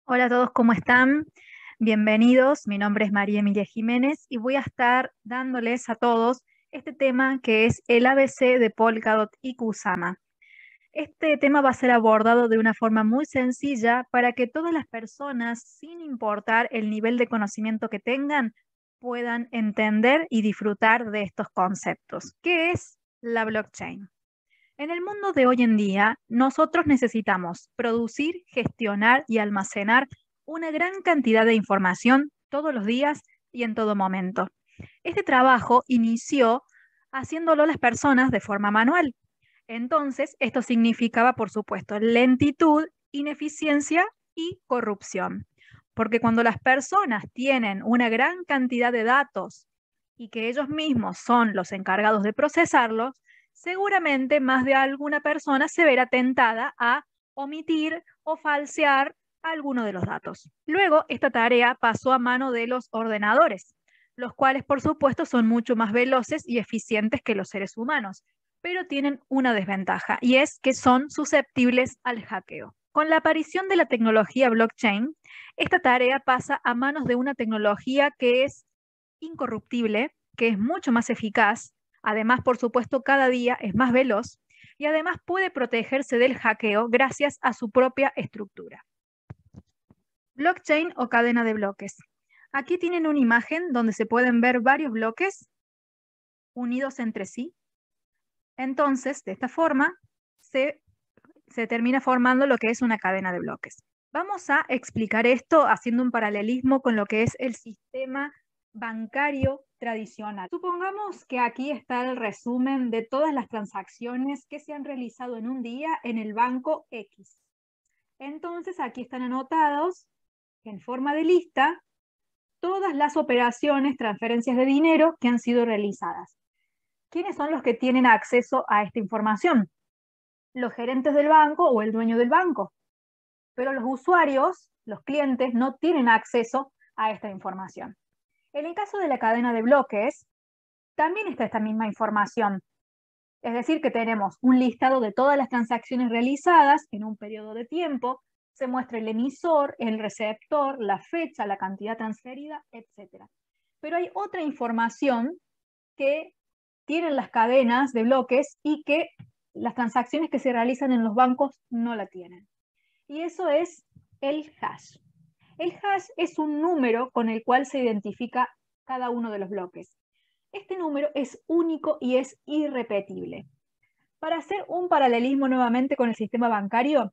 Hola a todos, ¿cómo están? Bienvenidos, mi nombre es María Emilia Jiménez y voy a estar dándoles a todos este tema que es el ABC de Polkadot y Kusama. Este tema va a ser abordado de una forma muy sencilla para que todas las personas, sin importar el nivel de conocimiento que tengan, puedan entender y disfrutar de estos conceptos. ¿Qué es la blockchain? En el mundo de hoy en día, nosotros necesitamos producir, gestionar y almacenar una gran cantidad de información todos los días y en todo momento. Este trabajo inició haciéndolo las personas de forma manual. Entonces, esto significaba, por supuesto, lentitud, ineficiencia y corrupción. Porque cuando las personas tienen una gran cantidad de datos y que ellos mismos son los encargados de procesarlos, seguramente más de alguna persona se verá tentada a omitir o falsear alguno de los datos. Luego, esta tarea pasó a mano de los ordenadores, los cuales, por supuesto, son mucho más veloces y eficientes que los seres humanos, pero tienen una desventaja y es que son susceptibles al hackeo. Con la aparición de la tecnología blockchain, esta tarea pasa a manos de una tecnología que es incorruptible, que es mucho más eficaz, además, por supuesto, cada día es más veloz y además puede protegerse del hackeo gracias a su propia estructura. Blockchain o cadena de bloques. Aquí tienen una imagen donde se pueden ver varios bloques unidos entre sí. Entonces, de esta forma, se termina formando lo que es una cadena de bloques. Vamos a explicar esto haciendo un paralelismo con lo que es el sistema bancario tradicional. Supongamos que aquí está el resumen de todas las transacciones que se han realizado en un día en el banco X. Entonces aquí están anotados en forma de lista todas las operaciones, transferencias de dinero que han sido realizadas. ¿Quiénes son los que tienen acceso a esta información? Los gerentes del banco o el dueño del banco. Pero los usuarios, los clientes, no tienen acceso a esta información. En el caso de la cadena de bloques, también está esta misma información. Es decir, que tenemos un listado de todas las transacciones realizadas en un periodo de tiempo, se muestra el emisor, el receptor, la fecha, la cantidad transferida, etc. Pero hay otra información que tienen las cadenas de bloques y que las transacciones que se realizan en los bancos no la tienen. Y eso es el hash. El hash es un número con el cual se identifica cada uno de los bloques. Este número es único y es irrepetible. Para hacer un paralelismo nuevamente con el sistema bancario,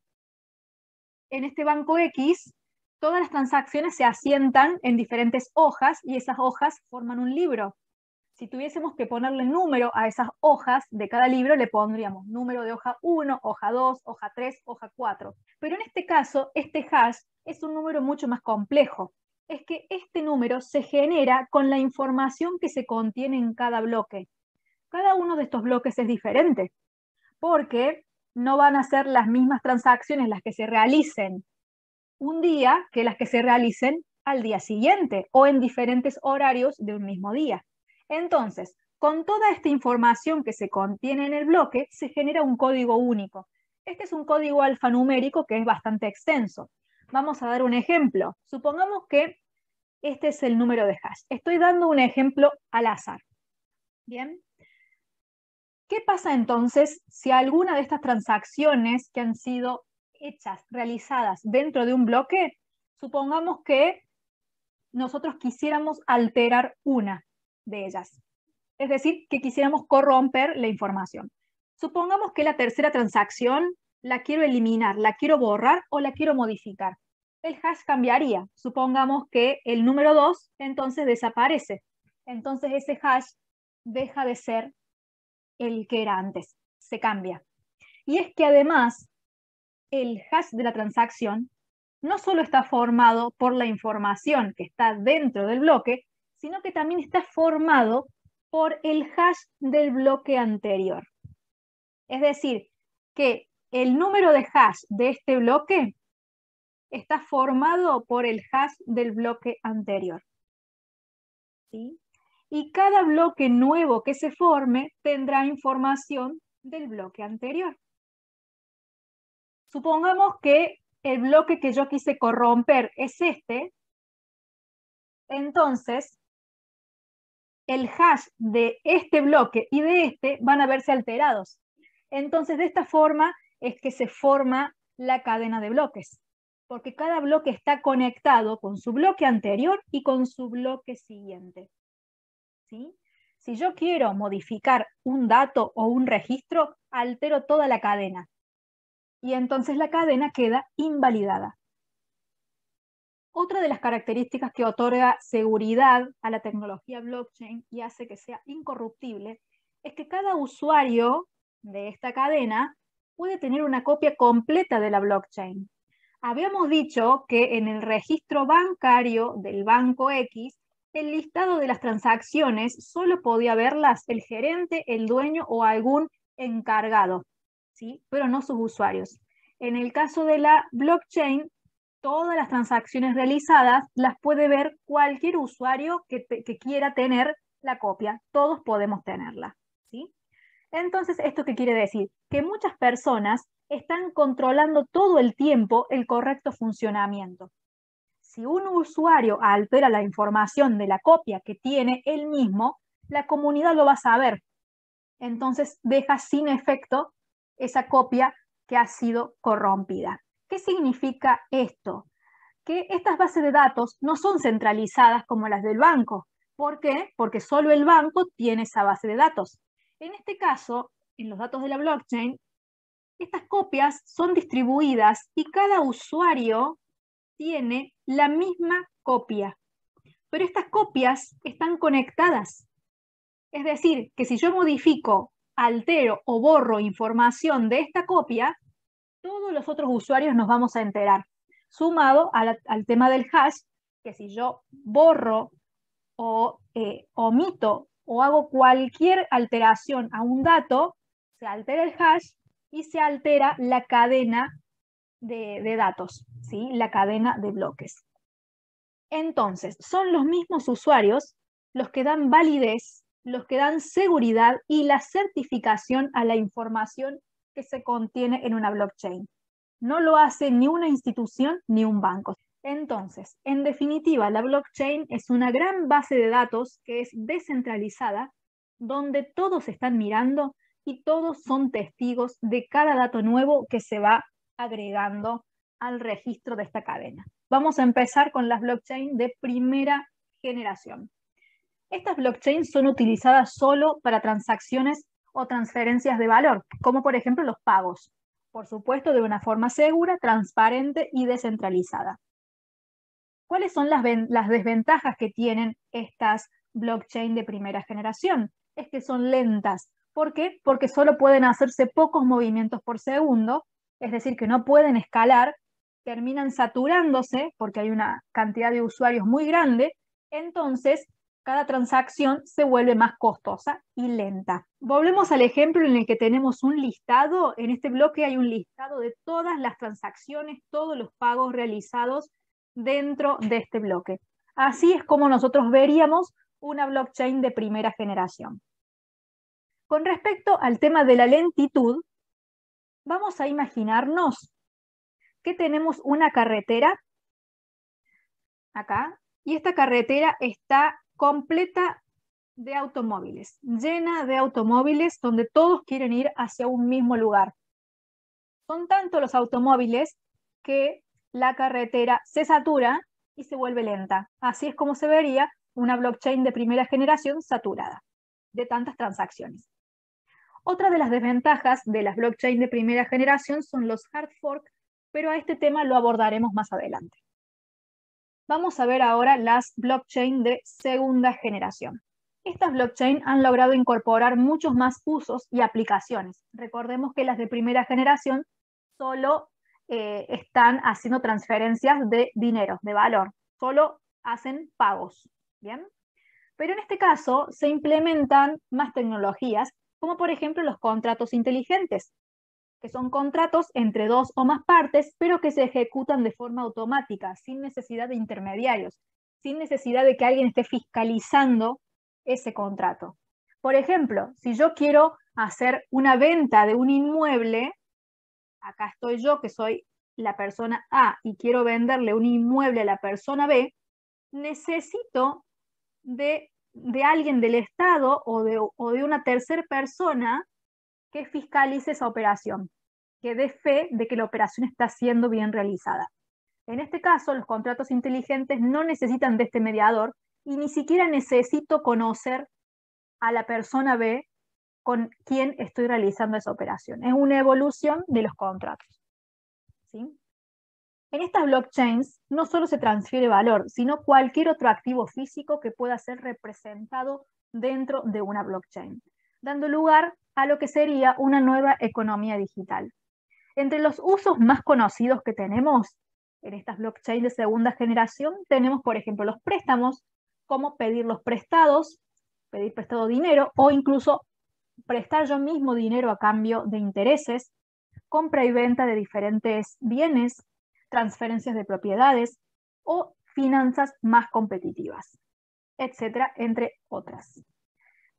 en este banco X, todas las transacciones se asientan en diferentes hojas y esas hojas forman un libro. Si tuviésemos que ponerle número a esas hojas de cada libro, le pondríamos número de hoja 1, hoja 2, hoja 3, hoja 4. Pero en este caso, este hash es un número mucho más complejo. Es que este número se genera con la información que se contiene en cada bloque. Cada uno de estos bloques es diferente, porque no van a ser las mismas transacciones las que se realicen un día que las que se realicen al día siguiente o en diferentes horarios de un mismo día. Entonces, con toda esta información que se contiene en el bloque, se genera un código único. Este es un código alfanumérico que es bastante extenso. Vamos a dar un ejemplo. Supongamos que este es el número de hash. Estoy dando un ejemplo al azar. Bien. ¿Qué pasa entonces si alguna de estas transacciones que han sido hechas, realizadas dentro de un bloque, supongamos que nosotros quisiéramos alterar una de ellas? Es decir, que quisiéramos corromper la información. Supongamos que la tercera transacción la quiero eliminar, la quiero borrar o la quiero modificar. El hash cambiaría. Supongamos que el número 2 entonces desaparece. Entonces ese hash deja de ser el que era antes, se cambia. Y es que además el hash de la transacción no solo está formado por la información que está dentro del bloque, sino que también está formado por el hash del bloque anterior. Es decir, que el número de hash de este bloque está formado por el hash del bloque anterior. ¿Sí? Y cada bloque nuevo que se forme tendrá información del bloque anterior. Supongamos que el bloque que yo quise corromper es este, entonces el hash de este bloque y de este van a verse alterados. Entonces, de esta forma es que se forma la cadena de bloques, porque cada bloque está conectado con su bloque anterior y con su bloque siguiente. ¿Sí? Si yo quiero modificar un dato o un registro, altero toda la cadena. Y entonces la cadena queda invalidada. Otra de las características que otorga seguridad a la tecnología blockchain y hace que sea incorruptible es que cada usuario de esta cadena puede tener una copia completa de la blockchain. Habíamos dicho que en el registro bancario del banco X, el listado de las transacciones solo podía verlas el gerente, el dueño o algún encargado, ¿sí? Pero no sus usuarios. En el caso de la blockchain, todas las transacciones realizadas las puede ver cualquier usuario que quiera tener la copia. Todos podemos tenerla, ¿sí? Entonces, ¿esto qué quiere decir? Que muchas personas están controlando todo el tiempo el correcto funcionamiento. Si un usuario altera la información de la copia que tiene él mismo, la comunidad lo va a saber. Entonces, deja sin efecto esa copia que ha sido corrompida. ¿Qué significa esto? Que estas bases de datos no son centralizadas como las del banco. ¿Por qué? Porque solo el banco tiene esa base de datos. En este caso, en los datos de la blockchain, estas copias son distribuidas y cada usuario tiene la misma copia. Pero estas copias están conectadas. Es decir, que si yo modifico, altero o borro información de esta copia, todos los otros usuarios nos vamos a enterar. Sumado al tema del hash, que si yo borro o omito o hago cualquier alteración a un dato, se altera el hash y se altera la cadena de datos, ¿sí? La cadena de bloques. Entonces, son los mismos usuarios los que dan validez, los que dan seguridad y la certificación a la información que se contiene en una blockchain. No lo hace ni una institución ni un banco. Entonces, en definitiva, la blockchain es una gran base de datos que es descentralizada, donde todos están mirando y todos son testigos de cada dato nuevo que se va agregando al registro de esta cadena. Vamos a empezar con las blockchain de primera generación. Estas blockchains son utilizadas solo para transacciones o transferencias de valor, como por ejemplo los pagos. Por supuesto, de una forma segura, transparente y descentralizada. ¿Cuáles son las desventajas que tienen estas blockchain de primera generación? Es que son lentas. ¿Por qué? Porque solo pueden hacerse pocos movimientos por segundo, es decir, que no pueden escalar, terminan saturándose porque hay una cantidad de usuarios muy grande, entonces cada transacción se vuelve más costosa y lenta. Volvemos al ejemplo en el que tenemos un listado. En este bloque hay un listado de todas las transacciones, todos los pagos realizados dentro de este bloque. Así es como nosotros veríamos una blockchain de primera generación. Con respecto al tema de la lentitud, vamos a imaginarnos que tenemos una carretera acá, y esta carretera está completa de automóviles, llena de automóviles donde todos quieren ir hacia un mismo lugar. Son tantos los automóviles que la carretera se satura y se vuelve lenta. Así es como se vería una blockchain de primera generación saturada de tantas transacciones. Otra de las desventajas de las blockchain de primera generación son los hard fork, pero a este tema lo abordaremos más adelante. Vamos a ver ahora las blockchain de segunda generación. Estas blockchain han logrado incorporar muchos más usos y aplicaciones. Recordemos que las de primera generación solo están haciendo transferencias de dinero, de valor. Solo hacen pagos, ¿bien? Pero en este caso se implementan más tecnologías, como por ejemplo los contratos inteligentes, que son contratos entre dos o más partes, pero que se ejecutan de forma automática, sin necesidad de intermediarios, sin necesidad de que alguien esté fiscalizando ese contrato. Por ejemplo, si yo quiero hacer una venta de un inmueble, acá estoy yo, que soy la persona A y quiero venderle un inmueble a la persona B, necesito de alguien del Estado o de una tercera persona que fiscalice esa operación, que dé fe de que la operación está siendo bien realizada. En este caso, los contratos inteligentes no necesitan de este mediador y ni siquiera necesito conocer a la persona B con quien estoy realizando esa operación. Es una evolución de los contratos, ¿sí? En estas blockchains no solo se transfiere valor, sino cualquier otro activo físico que pueda ser representado dentro de una blockchain, dando lugar a lo que sería una nueva economía digital. Entre los usos más conocidos que tenemos en estas blockchains de segunda generación, tenemos, por ejemplo, los préstamos, como pedir los prestados, pedir prestado dinero, o incluso prestar yo mismo dinero a cambio de intereses, compra y venta de diferentes bienes, transferencias de propiedades o finanzas más competitivas, etcétera, entre otras.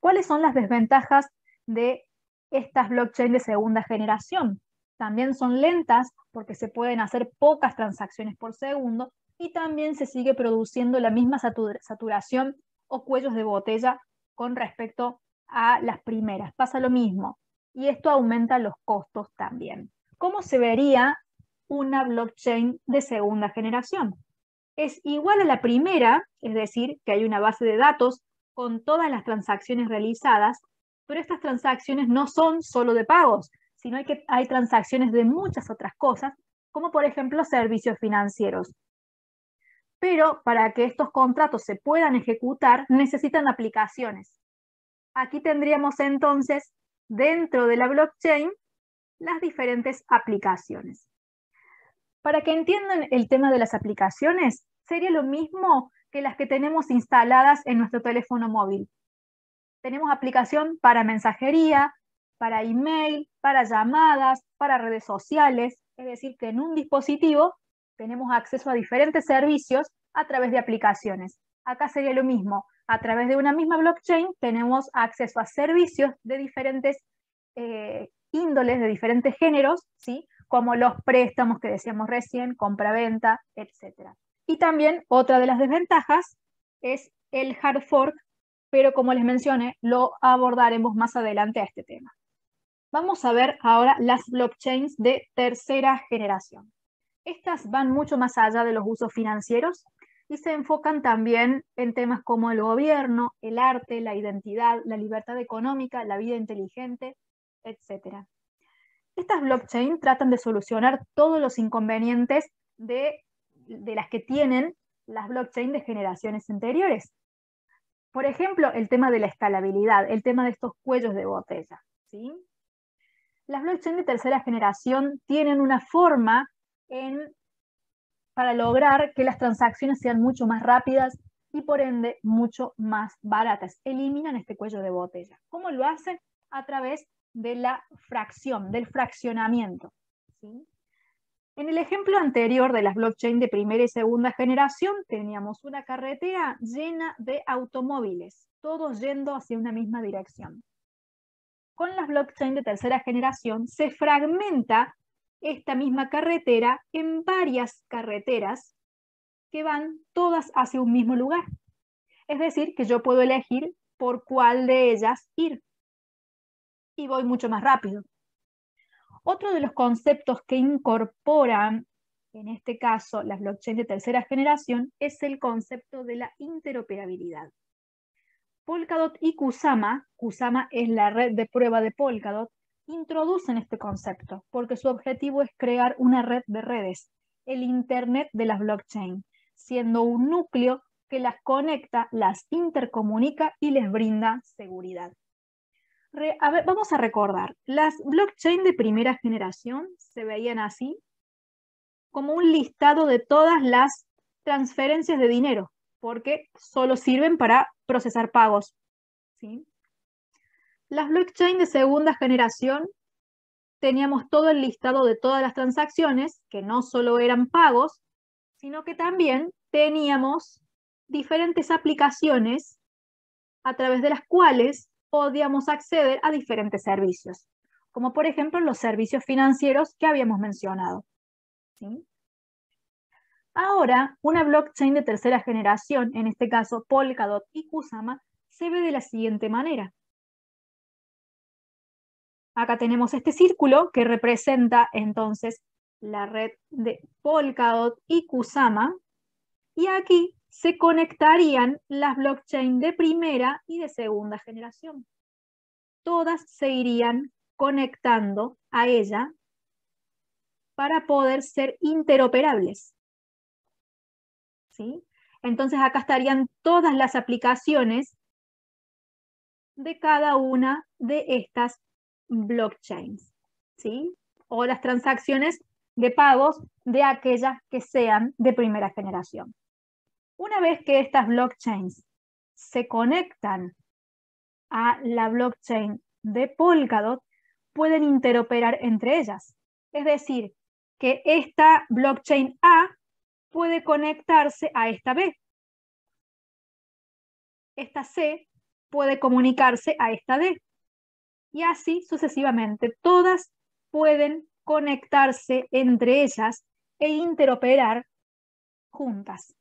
¿Cuáles son las desventajas de estas blockchains de segunda generación? También son lentas porque se pueden hacer pocas transacciones por segundo y también se sigue produciendo la misma saturación o cuellos de botella con respecto a las primeras. Pasa lo mismo y esto aumenta los costos también. ¿Cómo se vería una blockchain de segunda generación? Es igual a la primera, es decir, que hay una base de datos con todas las transacciones realizadas, pero estas transacciones no son solo de pagos, sino que hay transacciones de muchas otras cosas, como por ejemplo servicios financieros. Pero para que estos contratos se puedan ejecutar, necesitan aplicaciones. Aquí tendríamos entonces, dentro de la blockchain, las diferentes aplicaciones. Para que entiendan el tema de las aplicaciones, sería lo mismo que las que tenemos instaladas en nuestro teléfono móvil. Tenemos aplicación para mensajería, para email, para llamadas, para redes sociales, es decir, que en un dispositivo tenemos acceso a diferentes servicios a través de aplicaciones. Acá sería lo mismo, a través de una misma blockchain tenemos acceso a servicios de diferentes índoles, de diferentes géneros, ¿sí? Como los préstamos que decíamos recién, compra-venta, etc. Y también otra de las desventajas es el hard fork, pero como les mencioné, lo abordaremos más adelante a este tema. Vamos a ver ahora las blockchains de tercera generación. Estas van mucho más allá de los usos financieros y se enfocan también en temas como el gobierno, el arte, la identidad, la libertad económica, la vida inteligente, etc. Estas blockchains tratan de solucionar todos los inconvenientes de las que tienen las blockchains de generaciones anteriores. Por ejemplo, el tema de la escalabilidad, el tema de estos cuellos de botella, ¿sí? Las blockchains de tercera generación tienen una forma para lograr que las transacciones sean mucho más rápidas y por ende mucho más baratas. Eliminan este cuello de botella. ¿Cómo lo hacen? A través de la fracción, del fraccionamiento, ¿sí? En el ejemplo anterior de las blockchain de primera y segunda generación, teníamos una carretera llena de automóviles, todos yendo hacia una misma dirección. Con las blockchain de tercera generación se fragmenta esta misma carretera en varias carreteras que van todas hacia un mismo lugar. Es decir, que yo puedo elegir por cuál de ellas ir y voy mucho más rápido. Otro de los conceptos que incorporan, en este caso, las blockchain de tercera generación, es el concepto de la interoperabilidad. Polkadot y Kusama es la red de prueba de Polkadot, introducen este concepto porque su objetivo es crear una red de redes, el Internet de las blockchain, siendo un núcleo que las conecta, las intercomunica y les brinda seguridad. Vamos a recordar, las blockchain de primera generación se veían así, como un listado de todas las transferencias de dinero, porque solo sirven para procesar pagos, ¿sí? Las blockchain de segunda generación teníamos todo el listado de todas las transacciones, que no solo eran pagos, sino que también teníamos diferentes aplicaciones a través de las cuales podíamos acceder a diferentes servicios, como por ejemplo los servicios financieros que habíamos mencionado, ¿sí? Ahora, una blockchain de tercera generación, en este caso Polkadot y Kusama, se ve de la siguiente manera. Acá tenemos este círculo que representa entonces la red de Polkadot y Kusama, y aquí se conectarían las blockchain de primera y de segunda generación. Todas se irían conectando a ella para poder ser interoperables, ¿sí? Entonces acá estarían todas las aplicaciones de cada una de estas blockchains, ¿sí? O las transacciones de pagos de aquellas que sean de primera generación. Una vez que estas blockchains se conectan a la blockchain de Polkadot, pueden interoperar entre ellas. Es decir, que esta blockchain A puede conectarse a esta B. Esta C puede comunicarse a esta D. Y así sucesivamente. Todas pueden conectarse entre ellas e interoperar juntas.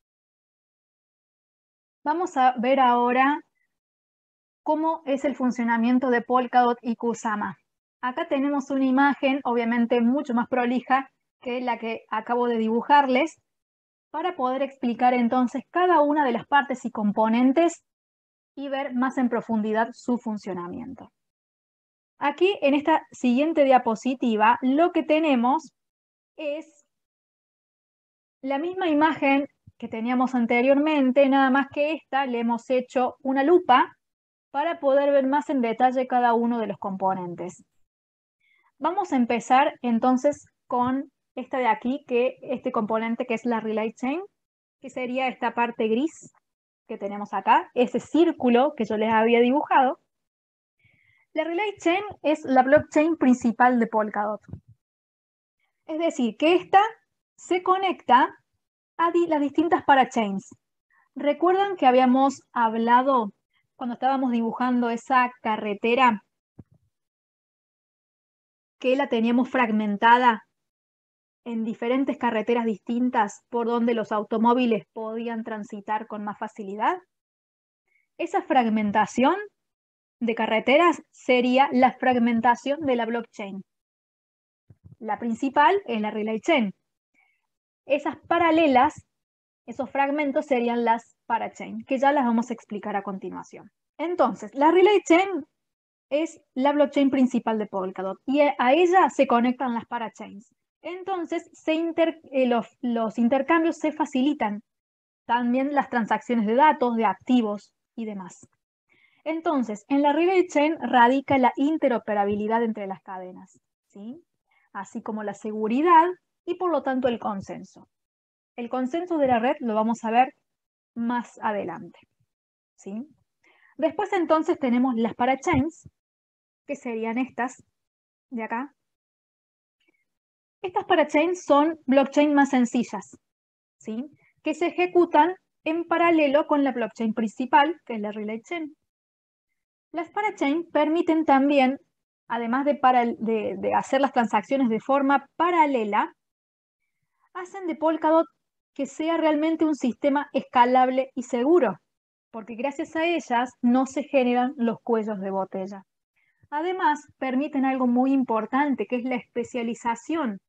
Vamos a ver ahora cómo es el funcionamiento de Polkadot y Kusama. Acá tenemos una imagen, obviamente mucho más prolija que la que acabo de dibujarles, para poder explicar entonces cada una de las partes y componentes y ver más en profundidad su funcionamiento. Aquí en esta siguiente diapositiva lo que tenemos es la misma imagen que teníamos anteriormente, nada más que esta le hemos hecho una lupa para poder ver más en detalle cada uno de los componentes. Vamos a empezar entonces con esta de aquí, este componente que es la Relay Chain, que sería esta parte gris que tenemos acá, ese círculo que yo les había dibujado. La Relay Chain es la blockchain principal de Polkadot. Es decir, que esta se conecta a las distintas parachains. ¿Recuerdan que habíamos hablado cuando estábamos dibujando esa carretera que la teníamos fragmentada en diferentes carreteras distintas por donde los automóviles podían transitar con más facilidad? Esa fragmentación de carreteras sería la fragmentación de la blockchain. La principal es la Relay Chain. Esas paralelas, esos fragmentos serían las parachain, que ya las vamos a explicar a continuación. Entonces, la Relay Chain es la blockchain principal de Polkadot y a ella se conectan las parachains. Entonces, los intercambios se facilitan, también las transacciones de datos, de activos y demás. Entonces, en la Relay Chain radica la interoperabilidad entre las cadenas, ¿sí? Así como la seguridad y por lo tanto el consenso. El consenso de la red lo vamos a ver más adelante, ¿sí? Después entonces tenemos las parachains, que serían estas de acá. Estas parachains son blockchain más sencillas, ¿sí? Que se ejecutan en paralelo con la blockchain principal, que es la Relay Chain. Las parachain permiten también, además de hacer las transacciones de forma paralela, hacen de Polkadot que sea realmente un sistema escalable y seguro, porque gracias a ellas no se generan los cuellos de botella. Además, permiten algo muy importante, que es la especialización,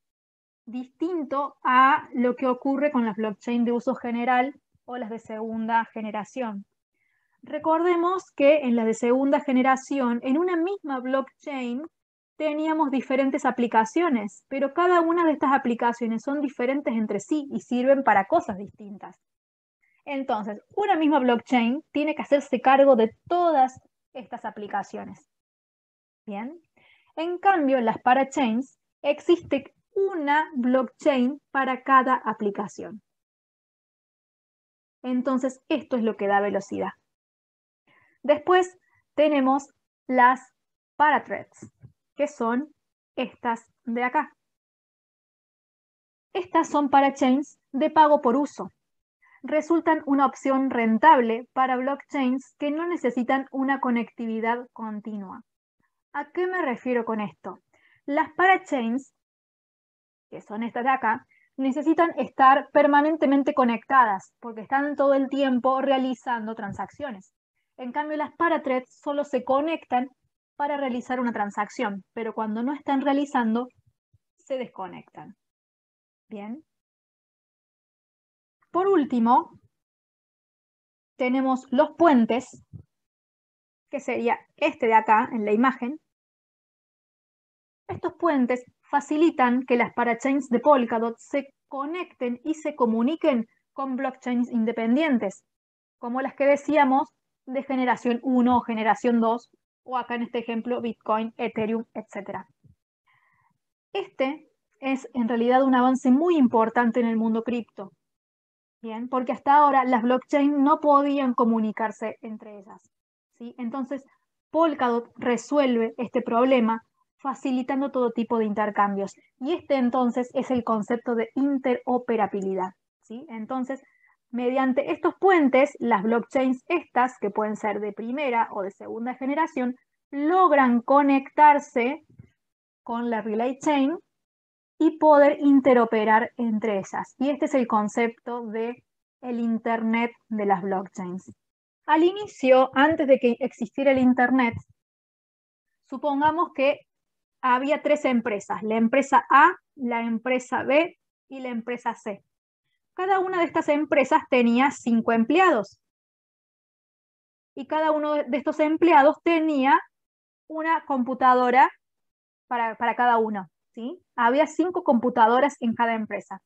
distinto a lo que ocurre con las blockchain de uso general o las de segunda generación. Recordemos que en las de segunda generación, en una misma blockchain, teníamos diferentes aplicaciones, pero cada una de estas aplicaciones son diferentes entre sí y sirven para cosas distintas. Entonces, una misma blockchain tiene que hacerse cargo de todas estas aplicaciones. Bien. En cambio, en las parachains existe una blockchain para cada aplicación. Entonces, esto es lo que da velocidad. Después tenemos las parathreads, que son estas de acá. Estas son parachains de pago por uso. Resultan una opción rentable para blockchains que no necesitan una conectividad continua. ¿A qué me refiero con esto? Las parachains, que son estas de acá, necesitan estar permanentemente conectadas porque están todo el tiempo realizando transacciones. En cambio, las parathreads solo se conectan para realizar una transacción, pero cuando no están realizando, se desconectan. Bien. Por último, tenemos los puentes, que sería este de acá en la imagen. Estos puentes facilitan que las parachains de Polkadot se conecten y se comuniquen con blockchains independientes, como las que decíamos de generación 1 o generación 2, o acá en este ejemplo Bitcoin, Ethereum, etc. Este es en realidad un avance muy importante en el mundo cripto, ¿bien? Porque hasta ahora las blockchains no podían comunicarse entre ellas, ¿sí? Entonces, Polkadot resuelve este problema facilitando todo tipo de intercambios. Y este entonces es el concepto de interoperabilidad, ¿sí? Entonces, mediante estos puentes, las blockchains estas, que pueden ser de primera o de segunda generación, logran conectarse con la Relay Chain y poder interoperar entre ellas. Y este es el concepto de el Internet de las blockchains. Al inicio, antes de que existiera el Internet, supongamos que había tres empresas, la empresa A, la empresa B y la empresa C. Cada una de estas empresas tenía 5 empleados y cada uno de estos empleados tenía una computadora para cada uno, ¿sí? Había 5 computadoras en cada empresa.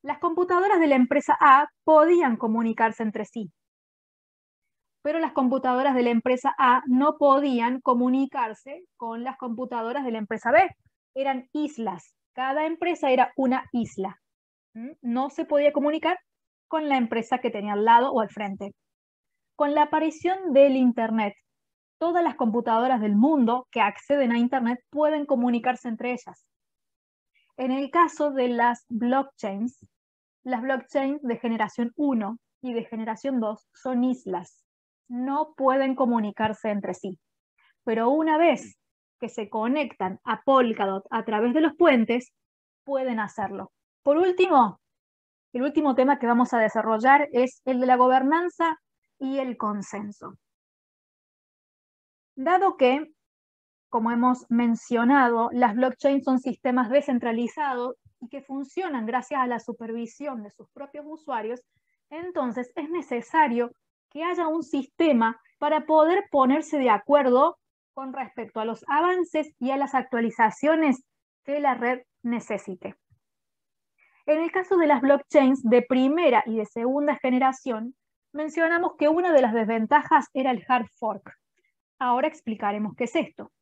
Las computadoras de la empresa A podían comunicarse entre sí, pero las computadoras de la empresa A no podían comunicarse con las computadoras de la empresa B. Eran islas. Cada empresa era una isla. No se podía comunicar con la empresa que tenía al lado o al frente. Con la aparición del Internet, todas las computadoras del mundo que acceden a Internet pueden comunicarse entre ellas. En el caso de las blockchains de generación 1 y de generación 2 son islas. No pueden comunicarse entre sí. Pero una vez que se conectan a Polkadot a través de los puentes, pueden hacerlo. Por último, el último tema que vamos a desarrollar es el de la gobernanza y el consenso. Dado que, como hemos mencionado, las blockchains son sistemas descentralizados y que funcionan gracias a la supervisión de sus propios usuarios, entonces es necesario que haya un sistema para poder ponerse de acuerdo con respecto a los avances y a las actualizaciones que la red necesite. En el caso de las blockchains de primera y de segunda generación, mencionamos que una de las desventajas era el hard fork. Ahora explicaremos qué es esto.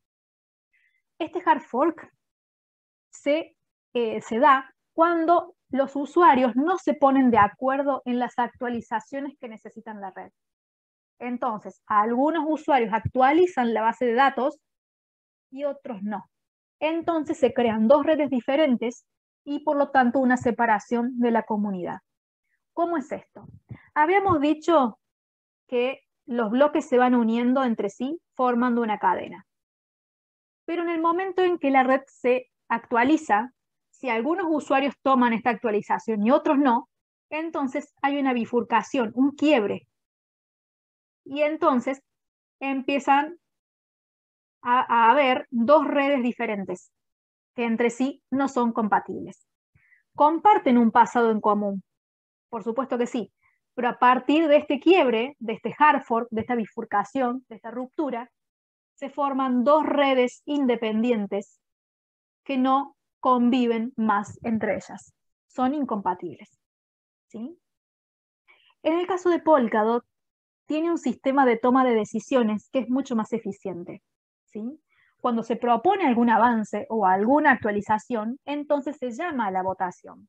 Este hard fork se da cuando los usuarios no se ponen de acuerdo en las actualizaciones que necesitan la red. Entonces, algunos usuarios actualizan la base de datos y otros no. Entonces se crean dos redes diferentes y por lo tanto una separación de la comunidad. ¿Cómo es esto? Habíamos dicho que los bloques se van uniendo entre sí formando una cadena. Pero en el momento en que la red se actualiza, si algunos usuarios toman esta actualización y otros no, entonces hay una bifurcación, un quiebre. Y entonces empiezan a haber dos redes diferentes que entre sí no son compatibles. ¿Comparten un pasado en común? Por supuesto que sí, pero a partir de este quiebre, de este hard fork, de esta bifurcación, de esta ruptura, se forman dos redes independientes que no conviven más entre ellas. Son incompatibles, ¿sí? En el caso de Polkadot, tiene un sistema de toma de decisiones que es mucho más eficiente, ¿sí? Cuando se propone algún avance o alguna actualización, entonces se llama a la votación.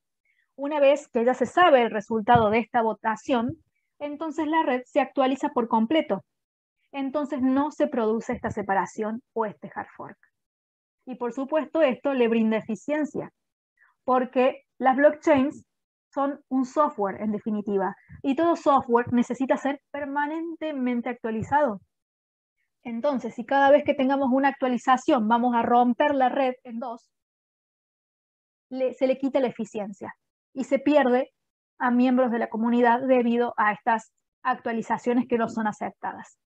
Una vez que ya se sabe el resultado de esta votación, entonces la red se actualiza por completo. Entonces no se produce esta separación o este hard fork. Y por supuesto esto le brinda eficiencia, porque las blockchains son un software en definitiva, y todo software necesita ser permanentemente actualizado. Entonces, si cada vez que tengamos una actualización vamos a romper la red en dos, se le quita la eficiencia y se pierde a miembros de la comunidad debido a estas actualizaciones que no son aceptadas.